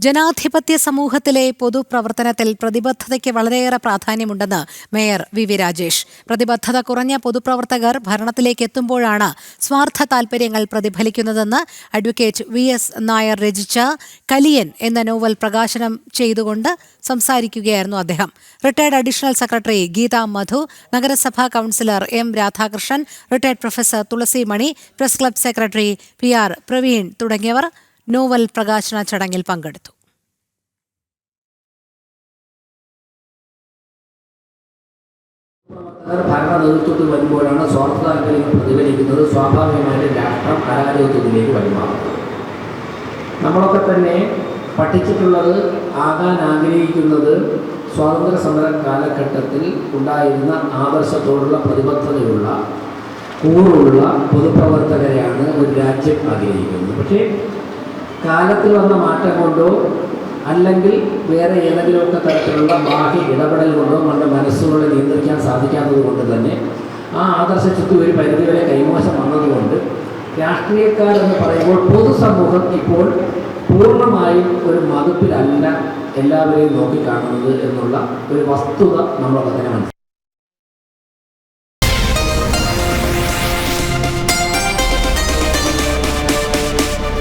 ജനാധിപത്യ സമൂഹത്തിലെ പൊതുപ്രവർത്തനത്തിൽ പ്രതിബദ്ധതയ്ക്ക് വളരെയേറെ പ്രാധാന്യമുണ്ടെന്ന് മേയർ വി രാജേഷ്. പ്രതിബദ്ധത കുറഞ്ഞ പൊതുപ്രവർത്തകർ ഭരണത്തിലേക്ക് എത്തുമ്പോഴാണ് സ്വാർത്ഥ താൽപര്യങ്ങൾ പ്രതിഫലിക്കുന്നതെന്ന് അഡ്വക്കേറ്റ് VS നായർ രചിച്ച കലിയൻ എന്ന നോവൽ പ്രകാശനം ചെയ്തുകൊണ്ട് സംസാരിക്കുകയായിരുന്നു അദ്ദേഹം. Retired additional secretary Geetha Madhu, നഗരസഭാ councillor M Radhakrishnan, retired professor Thulasi Mani, press club secretary PR Praveen തുടങ്ങിയവർ നോവൽ പ്രകാശന ചടങ്ങിൽ പങ്കെടുത്തു. ഭരണ നേതൃത്വത്തിൽ വരുമ്പോഴാണ് സ്വാർത്ഥ താൽപര്യങ്ങൾ പ്രതിഫലിക്കുന്നത്. സ്വാഭാവികമായിട്ട് രാഷ്ട്രം അരാജകത്വത്തിലേക്ക് വഴിമാറുന്നത്. നമ്മളൊക്കെ തന്നെ പഠിച്ചിട്ടുള്ളത്, ആകാൻ ആഗ്രഹിക്കുന്നത് സ്വാതന്ത്ര്യ സമര കാലഘട്ടത്തിൽ ഉണ്ടായിരുന്ന ആദർശത്തോടുള്ള പ്രതിബദ്ധതയുള്ള കൂറുള്ള പൊതുപ്രവർത്തകരെയാണ് ഒരു രാജ്യം ആഗ്രഹിക്കുന്നത്. പക്ഷേ കാലത്തിൽ വന്ന മാറ്റം കൊണ്ടോ അല്ലെങ്കിൽ വേറെ ഏതെങ്കിലുമൊക്കെ തരത്തിലുള്ള ബാഹ്യ ഇടപെടൽ കൊണ്ടോ നമ്മുടെ മനസ്സുകളെ നിയന്ത്രിക്കാൻ സാധിക്കാത്തത് കൊണ്ട് തന്നെ ആ ആദർശത്വത്തിൽ ഒരു പരിധിവരെ കൈമോശം വന്നതുകൊണ്ട് രാഷ്ട്രീയക്കാരെന്ന് പറയുമ്പോൾ പൊതുസമൂഹം ഇപ്പോൾ പൂർണ്ണമായും ഒരു മതത്തിലല്ല എല്ലാവരെയും നോക്കിക്കാണുന്നത് എന്നുള്ള ഒരു വസ്തുത നമ്മളൊക്കെ തന്നെ മനസ്സിലാക്കി.